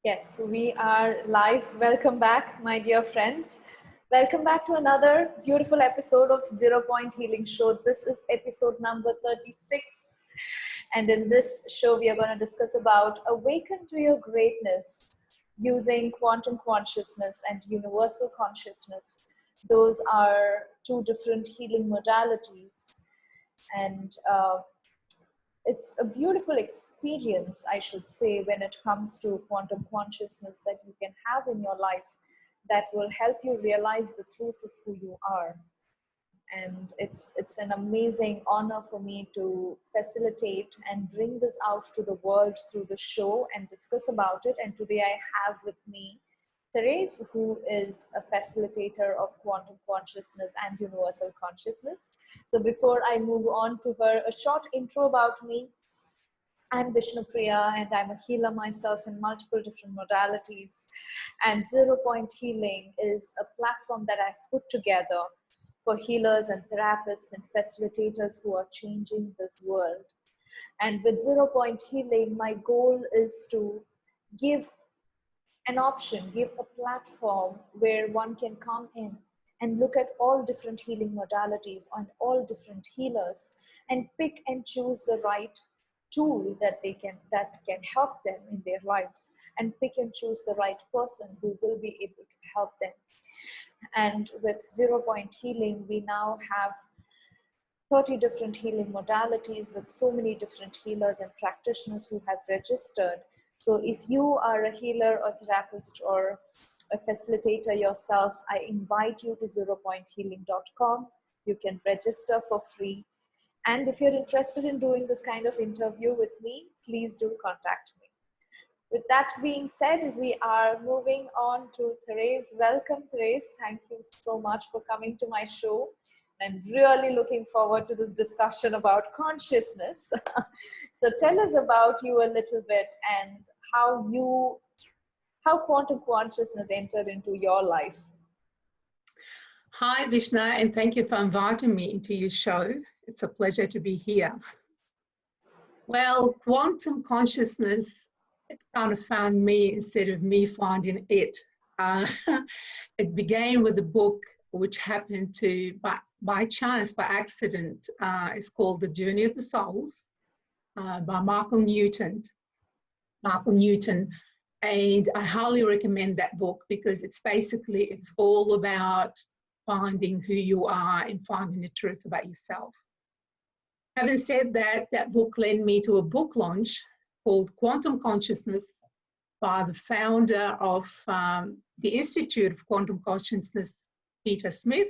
Yes, we are live. Welcome back, my dear friends. Welcome back to another beautiful episode of Zero Point Healing Show. This is episode number 36. And in this show, we are going to discuss about Awaken to Your Greatness using quantum consciousness and universal consciousness. Those are two different healing modalities. And it's a beautiful experience, I should say, when it comes to quantum consciousness that you can have in your life that will help you realize the truth of who you are. And it's an amazing honor for me to facilitate and bring this out to the world through the show and discuss about it. And today I have with me Therese, who is a facilitator of quantum consciousness and universal consciousness. So before I move on to her, a short intro about me. I'm Vishnupriya and I'm a healer myself in multiple different modalities. And Zero Point Healing is a platform that I've put together for healers and therapists and facilitators who are changing this world. And with Zero Point Healing, my goal is to give an option, give a platform where one can come in and look at all different healing modalities on all different healers and pick and choose the right tool that can help them in their lives, and pick and choose the right person who will be able to help them. And with Zero Point Healing, we now have 30 different healing modalities with so many different healers and practitioners who have registered. So if you are a healer or therapist or a facilitator yourself, I invite you to zeropointhealing.com. You can register for free. And if you're interested in doing this kind of interview with me, please do contact me. With that being said, we are moving on to Therese. Welcome, Therese. Thank you so much for coming to my show. I'm really looking forward to this discussion about consciousness. So tell us about you a little bit and how quantum consciousness entered into your life. Hi, Vishna, and thank you for inviting me into your show. It's a pleasure to be here. Well, quantum consciousness, it kind of found me instead of me finding it. It began with a book which happened to, by chance, by accident. It's called The Journey of the Souls by Michael Newton. And I highly recommend that book because it's all about finding who you are and finding the truth about yourself. Having said that, that book led me to a book launch called Quantum Consciousness by the founder of the Institute of Quantum Consciousness, Peter Smith,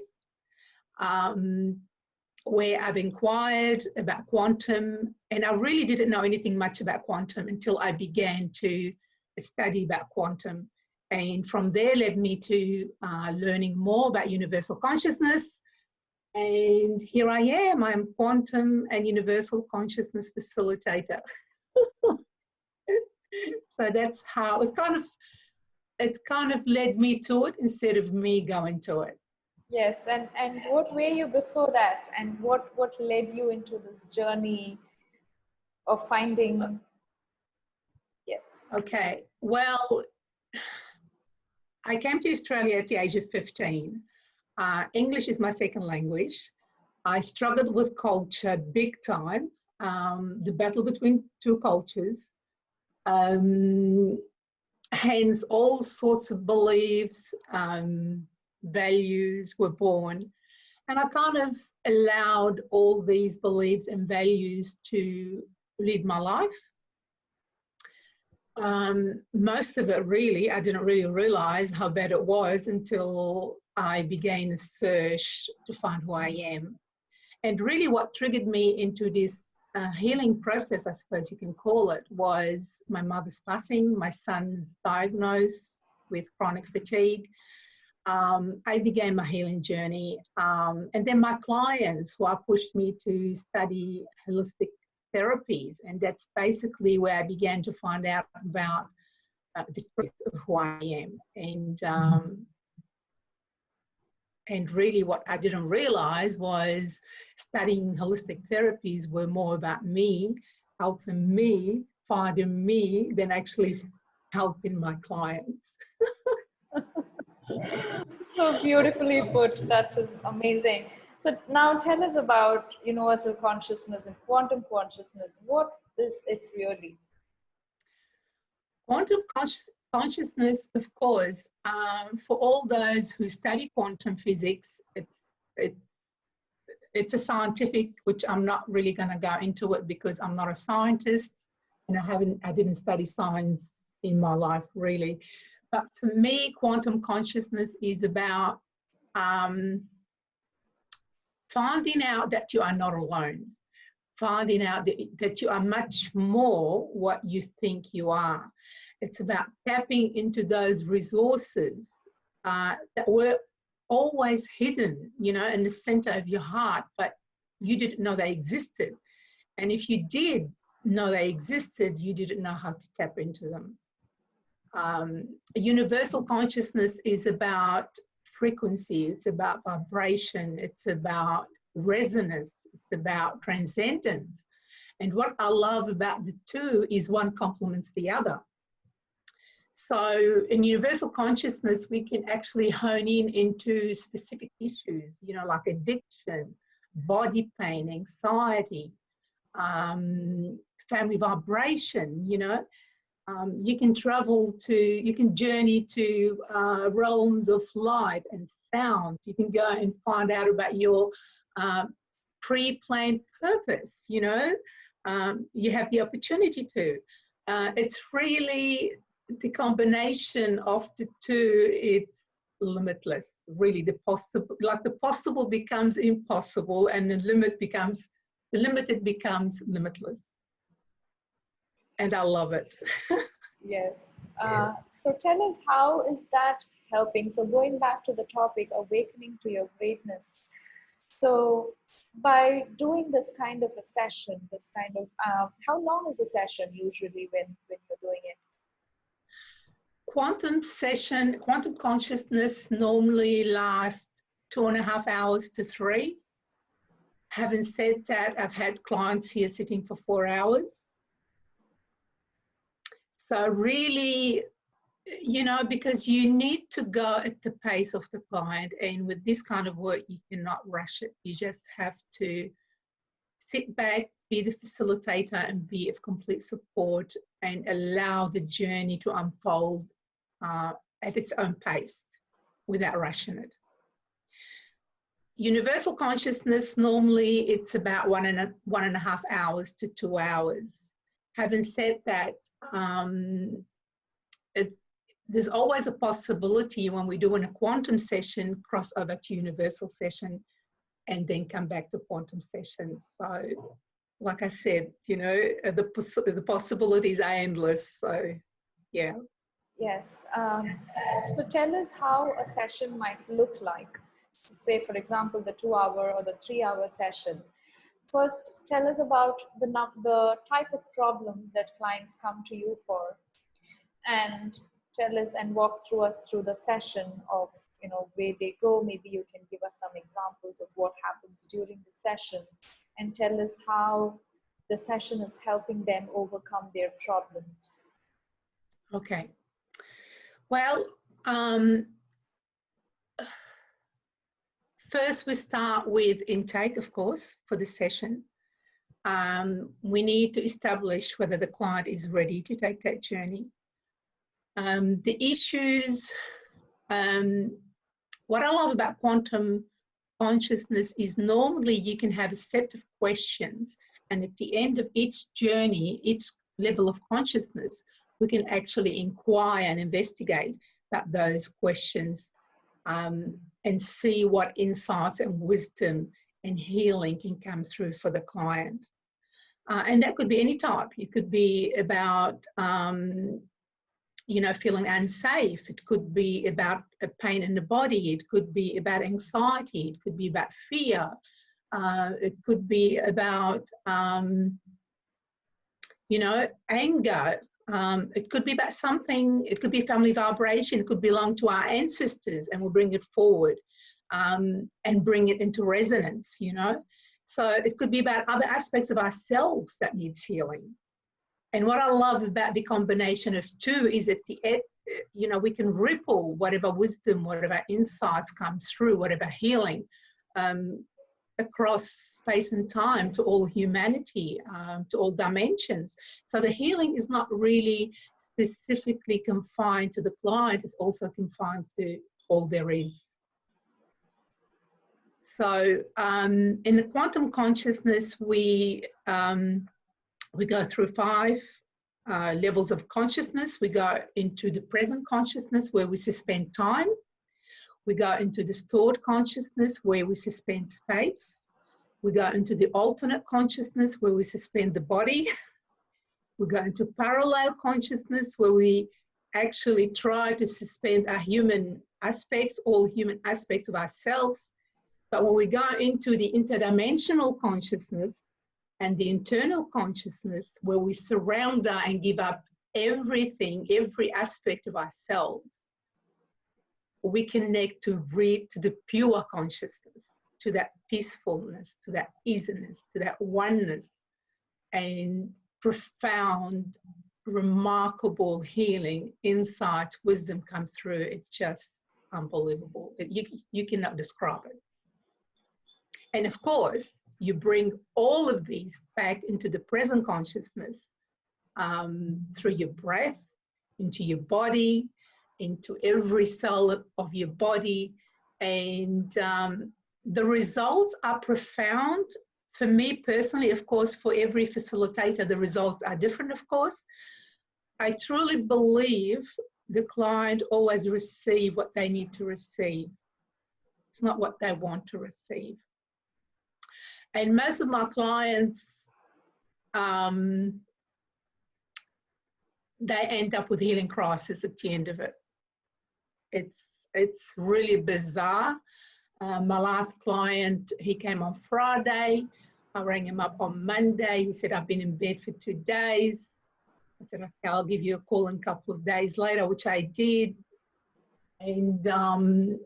where I've inquired about quantum, and I really didn't know anything much about quantum until I began to study about quantum. And from there led me to learning more about universal consciousness. And here I am, I'm quantum and universal consciousness facilitator. So that's how it kind of led me to it instead of me going to it. Yes, and what were you before that? And what led you into this journey of finding? Yes. Okay, well, I came to Australia at the age of 15. English is my second language. I struggled with culture big time, the battle between two cultures. Hence, all sorts of beliefs, values were born. And I kind of allowed all these beliefs and values to lead my life. Most of it really, I didn't really realize how bad it was until I began a search to find who I am. And really what triggered me into this healing process, I suppose you can call it, was my mother's passing, my son's diagnosed with chronic fatigue. I began my healing journey. And then my clients who pushed me to study holistic therapies, and that's basically where I began to find out about the truth of who I am. And really what I didn't realize was studying holistic therapies were more about me, helping me, finding me, than actually helping my clients. So beautifully put. That is amazing. So now tell us about universal consciousness and quantum consciousness. What is it really? Quantum consciousness, of course, for all those who study quantum physics, it's a scientific, which I'm not really going to go into it because I'm not a scientist and I didn't study science in my life really. But for me, quantum consciousness is about finding out that you are not alone, finding out that you are much more what you think you are. It's about tapping into those resources that were always hidden, in the center of your heart, but you didn't know they existed. And if you did know they existed, you didn't know how to tap into them. Universal consciousness is about frequency, it's about vibration, it's about resonance, it's about transcendence. And what I love about the two is one complements the other. So in universal consciousness, we can actually hone into specific issues, like addiction, body pain, anxiety, family vibration, you can journey to realms of light and sound. You can go and find out about your pre-planned purpose, you have the opportunity to. It's really the combination of the two, it's limitless. Really, the possible becomes impossible and the limited becomes limitless. And I love it. Yes. So tell us, how is that helping? So going back to the topic, awakening to your greatness. So by doing this kind of a session, how long is a session usually when you're doing it? Quantum consciousness normally lasts 2.5 hours to 3. Having said that, I've had clients here sitting for 4 hours. So really, because you need to go at the pace of the client, and with this kind of work, you cannot rush it. You just have to sit back, be the facilitator, and be of complete support, and allow the journey to unfold at its own pace without rushing it. Universal consciousness, normally it's about 1.5 hours to 2 hours. Having said that, there's always a possibility when we're doing a quantum session, cross over to universal session, and then come back to quantum session. So, like I said, the possibilities are endless. So, yeah. Yes. So tell us how a session might look like. Say, for example, the 2-hour or the 3-hour session. First, tell us about the type of problems that clients come to you for, and tell us and walk us through the session of where they go. Maybe you can give us some examples of what happens during the session, and tell us how the session is helping them overcome their problems. Okay. Well, first we start with intake, of course, for the session. We need to establish whether the client is ready to take that journey. The issues, what I love about quantum consciousness is normally you can have a set of questions, and at the end of each journey, each level of consciousness, we can actually inquire and investigate about those questions and see what insights and wisdom and healing can come through for the client. And that could be any type. It could be about feeling unsafe. It could be about a pain in the body. It could be about anxiety. It could be about fear. It could be about, anger. It could be about something. It could be family vibration. It could belong to our ancestors, and we'll bring it forward and bring it into resonance, So it could be about other aspects of ourselves that needs healing. And what I love about the combination of two is at the end, we can ripple whatever wisdom, whatever insights come through, whatever healing, across space and time to all humanity, to all dimensions. So the healing is not really specifically confined to the client, it's also confined to all there is. So in the quantum consciousness, we go through 5 levels of consciousness. We go into the present consciousness where we suspend time. We go into the stored consciousness where we suspend space. We go into the alternate consciousness where we suspend the body. We go into parallel consciousness where we actually try to suspend our human aspects, all human aspects of ourselves. But when we go into the interdimensional consciousness and the internal consciousness where we surrender and give up everything, every aspect of ourselves, we connect to the pure consciousness, to that peacefulness, to that easiness, to that oneness, and profound, remarkable healing, insights, wisdom come through. It's just unbelievable. You cannot describe it. And of course, you bring all of these back into the present consciousness through your breath, into your body, into every cell of your body. And the results are profound. For me personally, of course, for every facilitator, the results are different, of course. I truly believe the client always receive what they need to receive. It's not what they want to receive. And most of my clients, they end up with healing crisis at the end of it. It's really bizarre. My last client, he came on Friday. I rang him up on Monday. He said, I've been in bed for 2 days. I said, okay, I'll give you a call in a couple of days later, which I did. And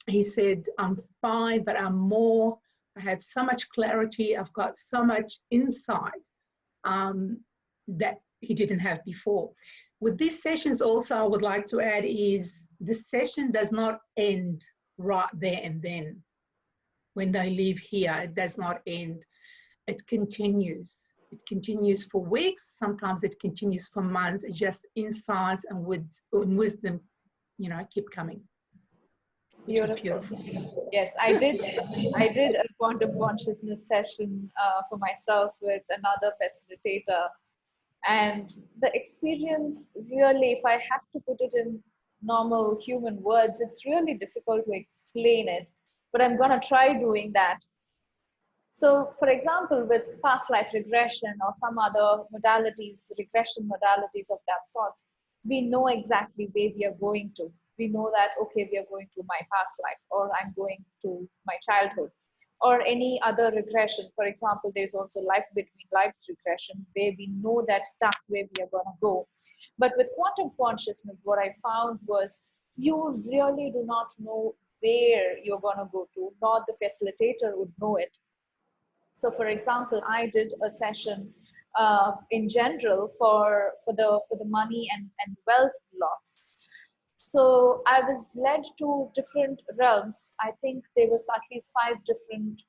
he said, I'm fine, but I'm more. I have so much clarity. I've got so much insight that he didn't have before. With these sessions also, I would like to add is the session does not end right there and then. When they leave here, it does not end. It continues. It continues for weeks. Sometimes it continues for months. It's just insights and wisdom, keep coming. Beautiful. Yes, I did a quantum consciousness session for myself with another facilitator, and the experience really, if I have to put it in normal human words, it's really difficult to explain it, but I'm going to try doing that. So, for example, with past life regression or some other modalities, regression modalities of that sort, we know exactly where we are going to. We know that, okay, we are going to my past life, or I'm going to my childhood, or any other regression. For example, there's also life between lives regression, where we know that that's where we are going to go. But with quantum consciousness, what I found was you really do not know where you're going to go to, nor the facilitator would know it. So, for example, I did a session in general for the money and wealth loss. So I was led to different realms. I think there was at least 5 different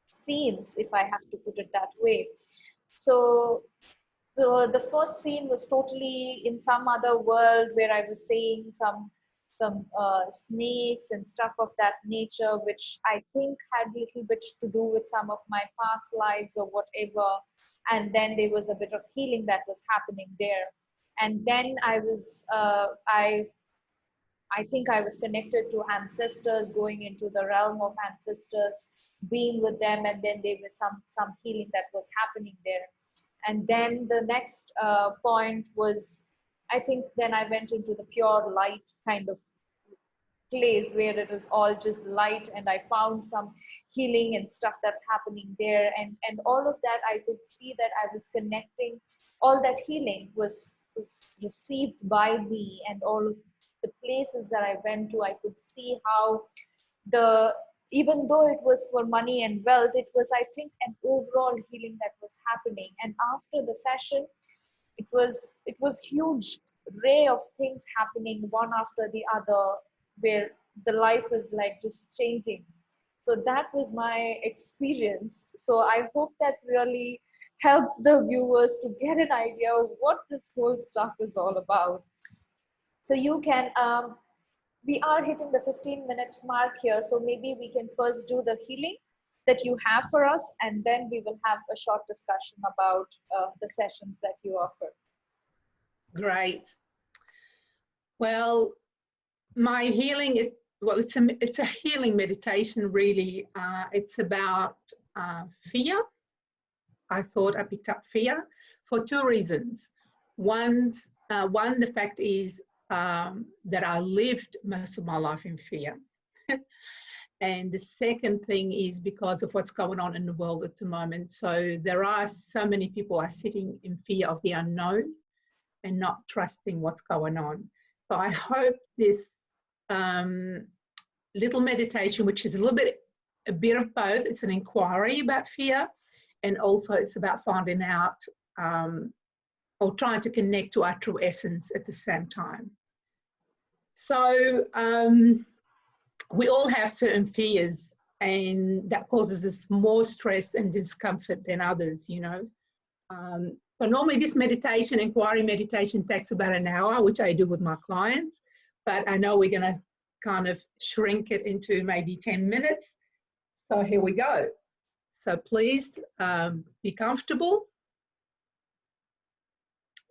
scenes, if I have to put it that way. So the first scene was totally in some other world where I was seeing some snakes and stuff of that nature, which I think had a little bit to do with some of my past lives or whatever. And then there was a bit of healing that was happening there. And then I was, I think I was connected to ancestors, going into the realm of ancestors, being with them, and then there was some healing that was happening there. And then the next point was, I think then I went into the pure light kind of place where it is all just light, and I found some healing and stuff that's happening there, and all of that I could see that I was connecting. All that healing was received by me, and all of the places that I went to, I could see how the even though it was for money and wealth, it was, I think, an overall healing that was happening. And after the session, it was huge ray of things happening one after the other, where the life was like just changing. So that was my experience. So I hope that really helps the viewers to get an idea of what this whole stuff is all about. So you can we are hitting the 15-minute mark here, so maybe we can first do the healing that you have for us, and then we will have a short discussion about the sessions that you offer. Great. Well, my healing, it's a healing meditation, really. It's about fear. I thought I picked up fear for two reasons. One, the fact is that I lived most of my life in fear. And the second thing is because of what's going on in the world at the moment. So there are so many people are sitting in fear of the unknown and not trusting what's going on. So I hope this little meditation, which is a bit of both, it's an inquiry about fear, and also it's about finding out or trying to connect to our true essence at the same time. So we all have certain fears, and that causes us more stress and discomfort than others, you know. So normally this meditation, inquiry meditation, takes about an hour, which I do with my clients, but I know we're going to kind of shrink it into maybe 10 minutes. So here we go. So please be comfortable.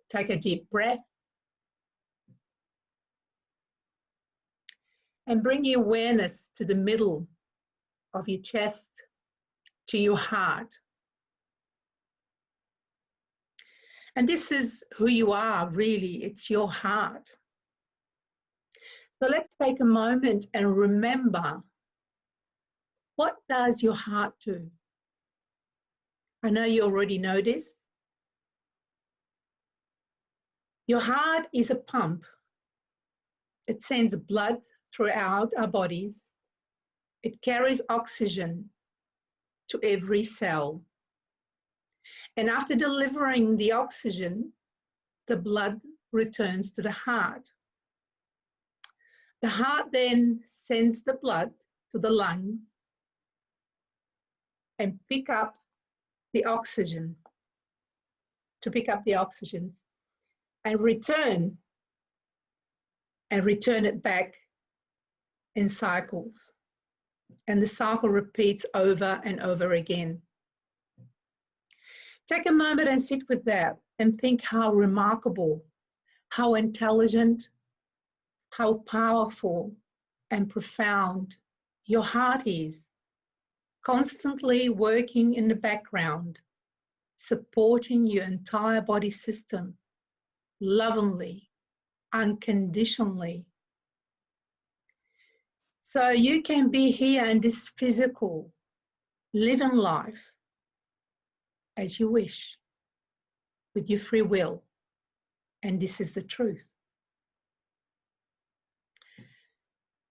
Take a deep breath. And bring your awareness to the middle of your chest, to your heart. And this is who you are, really. It's your heart. So let's take a moment and remember, what does your heart do? I know you already know this. Your heart is a pump. It sends blood throughout our bodies. It carries oxygen to every cell. And after delivering the oxygen, the blood returns to the heart. The heart then sends the blood to the lungs and pick up the oxygen, and return it back in cycles. And the cycle repeats over and over again. Take a moment and sit with that and think how remarkable, how intelligent, how powerful and profound your heart is, constantly working in the background, supporting your entire body system, lovingly, unconditionally. So you can be here in this physical, living life as you wish, with your free will. And this is the truth.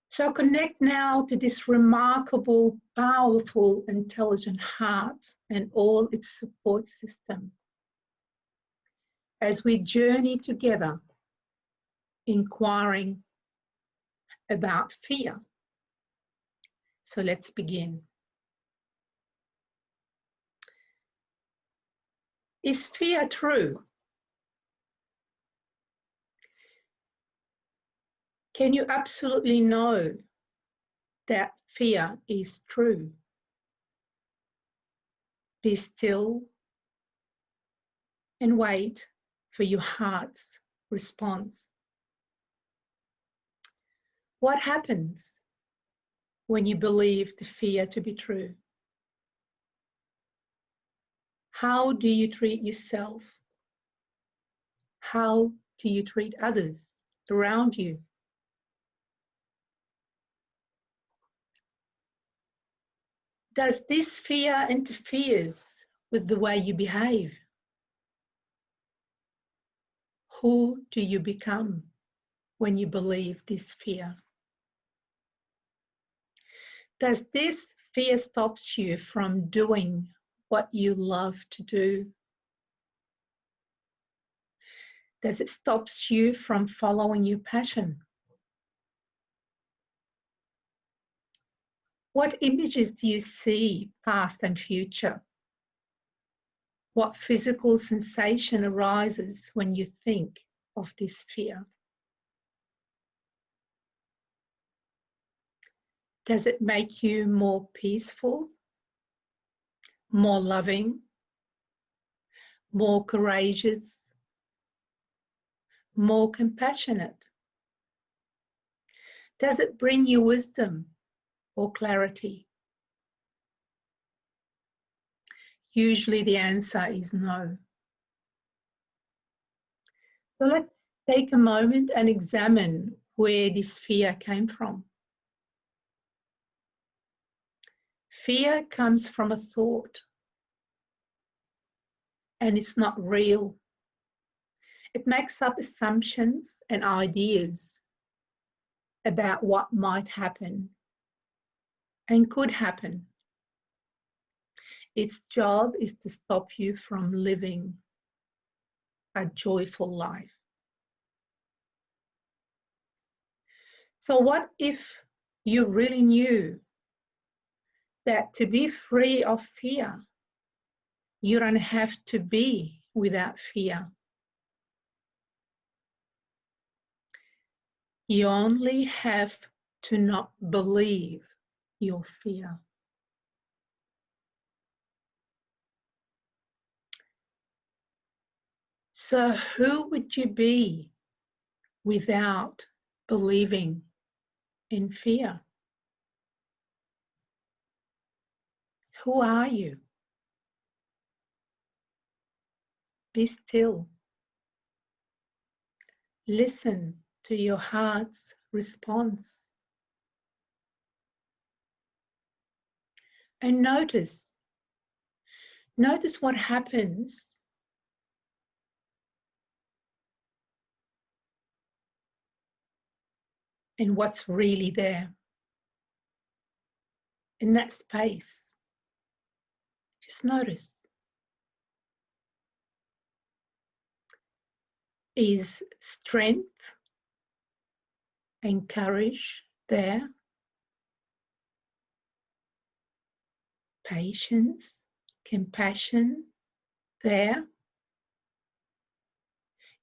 So connect now to this remarkable, powerful, intelligent heart and all its support system as we journey together, inquiring about fear. So let's begin. Is fear true? Can you absolutely know that fear is true? Be still and wait for your heart's response. What happens when you believe the fear to be true? How do you treat yourself? How do you treat others around you? Does this fear interferes with the way you behave? Who do you become when you believe this fear? Does this fear stops you from doing what you love to do? Does it stops you from following your passion? What images do you see, past and future? What physical sensation arises when you think of this fear? Does it make you more peaceful, more loving, more courageous, more compassionate? Does it bring you wisdom or clarity? Usually the answer is no. So let's take a moment and examine where this fear came from. Fear comes from a thought, and it's not real. It makes up assumptions and ideas about what might happen and could happen. Its job is to stop you from living a joyful life. So what if you really knew that to be free of fear, you don't have to be without fear? You only have to not believe your fear. So who would you be without believing in fear? Who are you? Be still. Listen to your heart's response. And notice what happens and what's really there in that space. Just notice. Is strength and courage there? Patience, compassion there?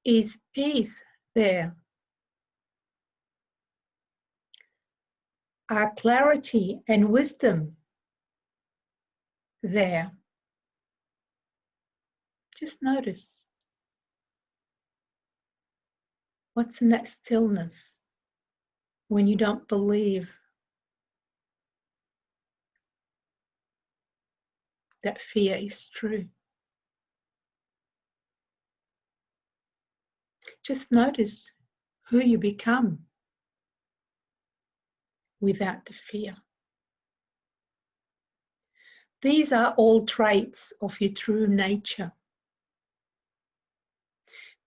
Is peace there? Are clarity and wisdom there? Just notice. What's in that stillness when you don't believe that fear is true? Just notice who you become without the fear. These are all traits of your true nature.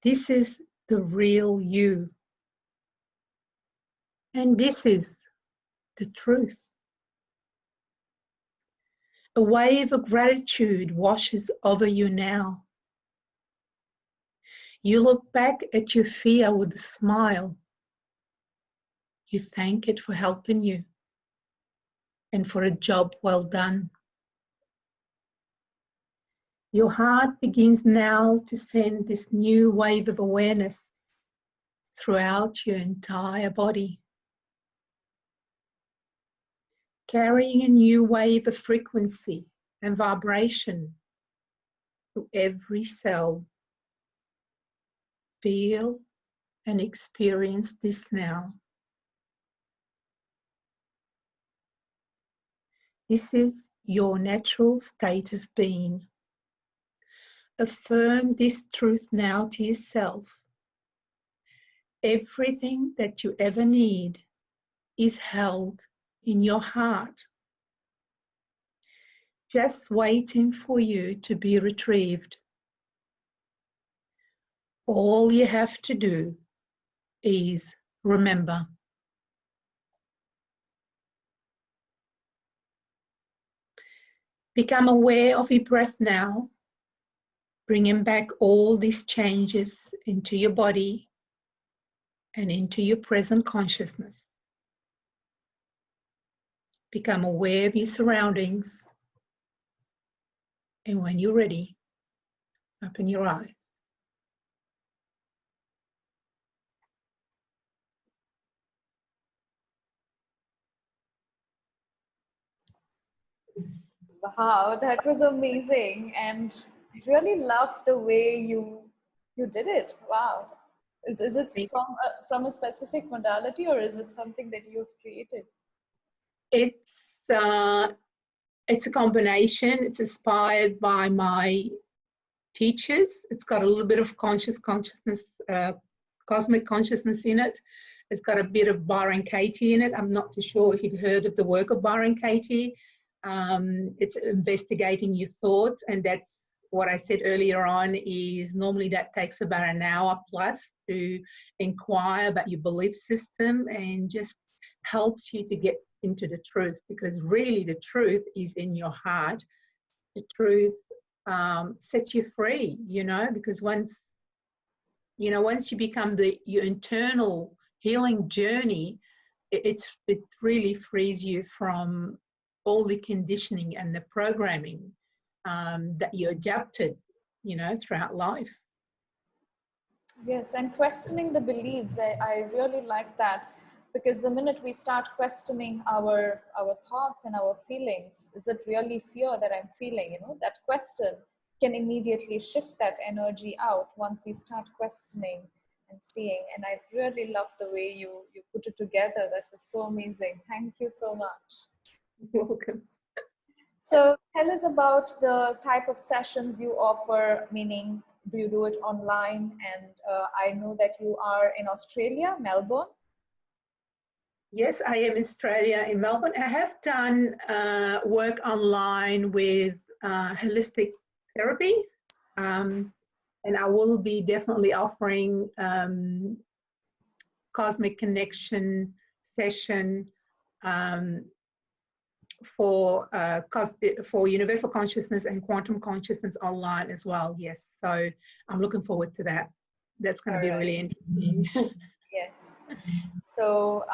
This is the real you. And this is the truth. A wave of gratitude washes over you now. You look back at your fear with a smile. You thank it for helping you and for a job well done. Your heart begins now to send this new wave of awareness throughout your entire body, carrying a new wave of frequency and vibration to every cell. Feel and experience this now. This is your natural state of being. Affirm this truth now to yourself. Everything that you ever need is held in your heart, just waiting for you to be retrieved. All you have to do is remember. Become aware of your breath now, bringing back all these changes into your body and into your present consciousness. Become aware of your surroundings, and when you're ready, open your eyes. Wow, that was amazing, and I really loved the way you did it. Wow, is it from a specific modality, or is it something that you've created? It's a combination. It's inspired by my teachers. It's got a little bit of consciousness, cosmic consciousness in it. It's got a bit of Byron Katie in it. I'm not too sure if you've heard of the work of Byron Katie. It's investigating your thoughts, and that's what I said earlier on, is normally that takes about an hour plus to inquire about your belief system, and just helps you to get into the truth, because really the truth is in your heart. The truth sets you free, because once you become your internal healing journey, it really frees you from all the conditioning and the programming that you adapted, throughout life. Yes, and questioning the beliefs, I really like that, because the minute we start questioning our thoughts and our feelings, is it really fear that I'm feeling? That question can immediately shift that energy out once we start questioning and seeing. And I really love the way you put it together. That was so amazing. Thank you so much. You're welcome. So tell us about the type of sessions you offer, meaning do you do it online? And I know that you are in Australia, Melbourne. Yes, I am in Australia, in Melbourne. I have done work online with holistic therapy, and I will be definitely offering cosmic connection session for universal consciousness and quantum consciousness online as well. Yes, so I'm looking forward to that. That's going to be really interesting. Yes. So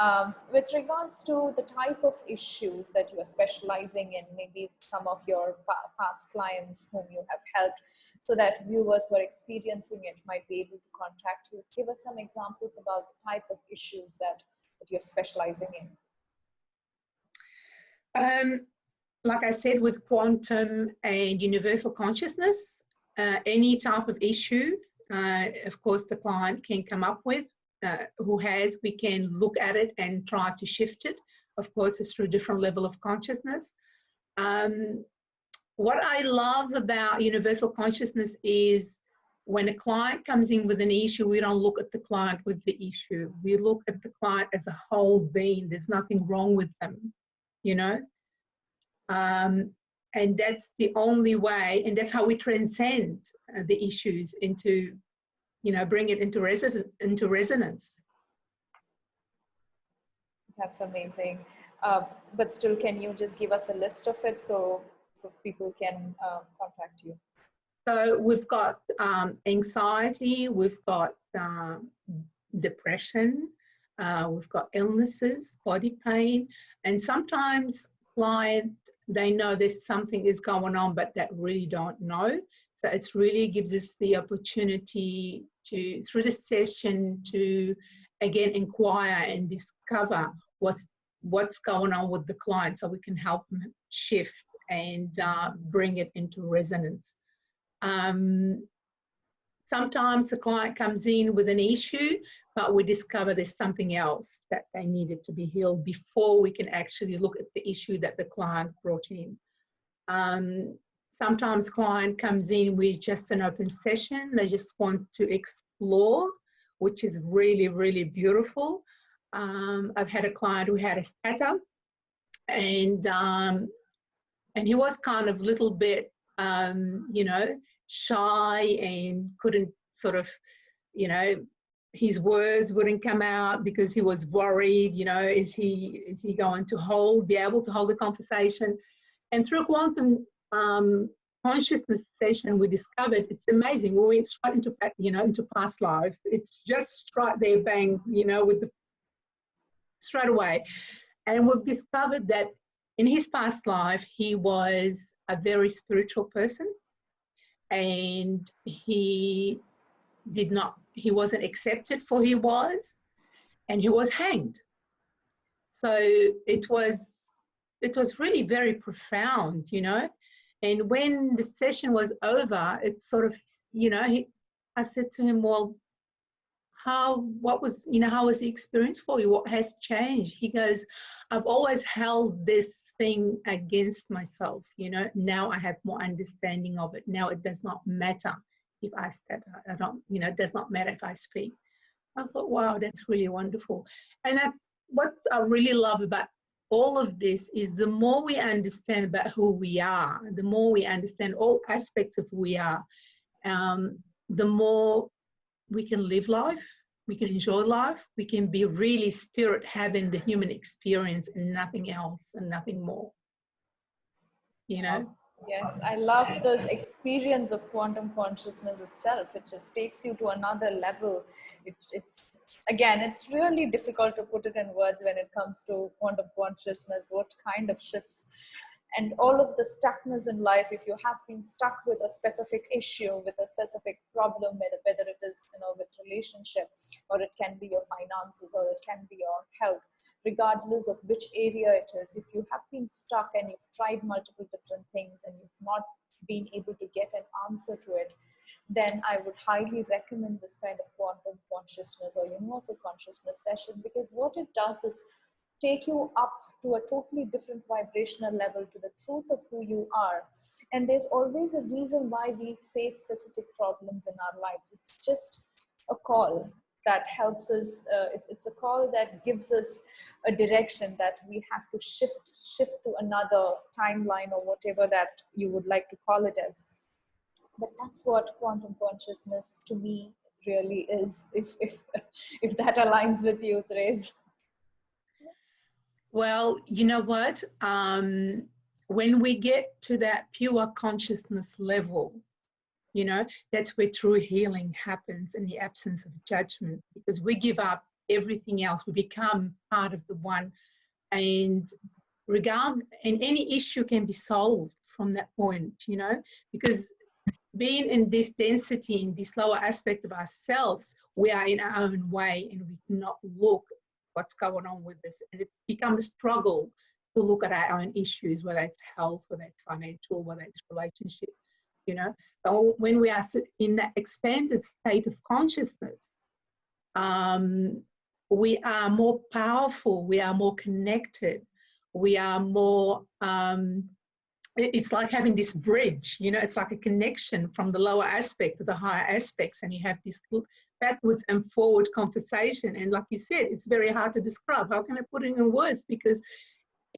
with regards to the type of issues that you are specializing in, maybe some of your past clients whom you have helped, so that viewers who are experiencing it might be able to contact you. Give us some examples about the type of issues that you're specializing in. Like I said, with quantum and universal consciousness, any type of issue, of course, the client can come up with, we can look at it and try to shift it. Of course, it's through different level of consciousness. What I love about universal consciousness is when a client comes in with an issue, we don't look at the client with the issue. We look at the client as a whole being. There's nothing wrong with them, and that's the only way, and that's how we transcend the issues into, bring it into resonance. That's amazing. But still, can you just give us a list of it so people can contact you? So we've got anxiety, we've got depression, we've got illnesses, body pain, and sometimes clients, they know there's something is going on, but that really don't know. So it's really gives us the opportunity to, through the session, to again inquire and discover what's going on with the client, so we can help them shift and bring it into resonance. Sometimes the client comes in with an issue, but we discover there's something else that they needed to be healed before we can actually look at the issue that the client brought in. Sometimes client comes in with just an open session. They just want to explore, which is really, really beautiful. I've had a client who had a stutter, and he was kind of a little bit, shy, and couldn't sort of, his words wouldn't come out because he was worried, is he going to be able to hold the conversation? And through quantum consciousness session, we discovered it's amazing. We went straight into, into past life. It's just right there, bang, with the straight away. And we've discovered that in his past life, he was a very spiritual person, and he wasn't accepted for he was, and he was hanged. So it was really very profound, And when the session was over, it sort of, I said to him, well, how was the experience for you? What has changed? He goes, I've always held this thing against myself, Now I have more understanding of it. Now it does not matter if I stutter. I don't, it does not matter if I speak. I thought, wow, that's really wonderful. And that's what I really love about all of this is the more we understand about who we are, the more we understand all aspects of who we are, the more we can live life, we can enjoy life, we can be really spirit having the human experience and nothing else and nothing more, Yes, I love this experience of quantum consciousness itself. It just takes you to another level. It's again, it's really difficult to put it in words when it comes to quantum consciousness, what kind of shifts and all of the stuckness in life. If you have been stuck with a specific issue, with a specific problem, whether it is, with relationship, or it can be your finances, or it can be your health, regardless of which area it is, if you have been stuck and you've tried multiple different things and you've not been able to get an answer to it, then I would highly recommend this kind of quantum consciousness or universal consciousness session, because what it does is take you up to a totally different vibrational level, to the truth of who you are. And there's always a reason why we face specific problems in our lives. It's just a call that helps us. It's a call that gives us a direction that we have to shift to another timeline, or whatever that you would like to call it as. But that's what quantum consciousness to me really is, if that aligns with you, Therese. Well, you know what? When we get to that pure consciousness level, that's where true healing happens in the absence of judgment, because we give up everything else. We become part of the one, and any issue can be solved from that point, because being in this density, in this lower aspect of ourselves, we are in our own way, and we cannot look what's going on with this. And it's become a struggle to look at our own issues, whether it's health, whether it's financial, whether it's relationship, But when we are in that expanded state of consciousness, we are more powerful, we are more connected, we are more, it's like having this bridge, it's like a connection from the lower aspect to the higher aspects, and you have this backwards and forward conversation. And like you said, it's very hard to describe. How can I put it in words? Because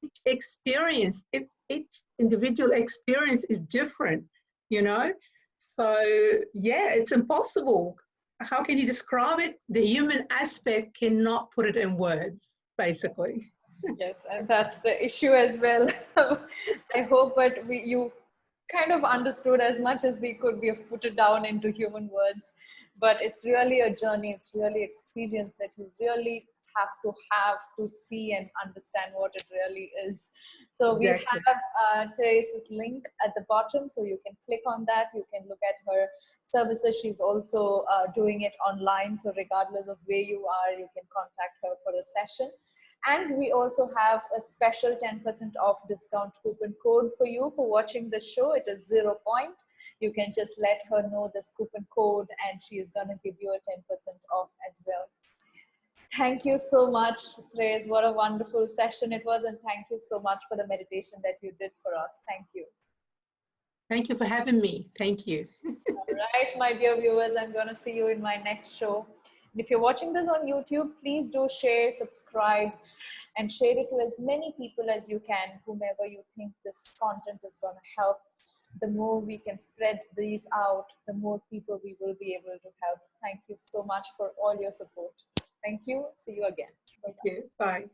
each experience, each individual experience is different, So yeah, it's impossible. How can you describe it? The human aspect cannot put it in words, basically. Yes, and that's the issue as well. I hope, but you kind of understood as much as we could. We have put it down into human words, but it's really a journey. It's really experience that you really have to see and understand what it really is. So Exactly. We have Therese's link at the bottom, so you can click on that. You can look at her services. She's also doing it online, so regardless of where you are, you can contact her for a session. And we also have a special 10% off discount coupon code for you for watching the show. It is 0 point. You can just let her know this coupon code, and she is going to give you a 10% off as well. Thank you so much, Therese. What a wonderful session it was. And thank you so much for the meditation that you did for us. Thank you. Thank you for having me. Thank you. All right, my dear viewers, I'm going to see you in my next show. And if you're watching this on YouTube, please do share, subscribe, and share it to as many people as you can, whomever you think this content is going to help. The more we can spread these out, the more people we will be able to help. Thank you so much for all your support. Thank you. See you again. Thank you. Bye.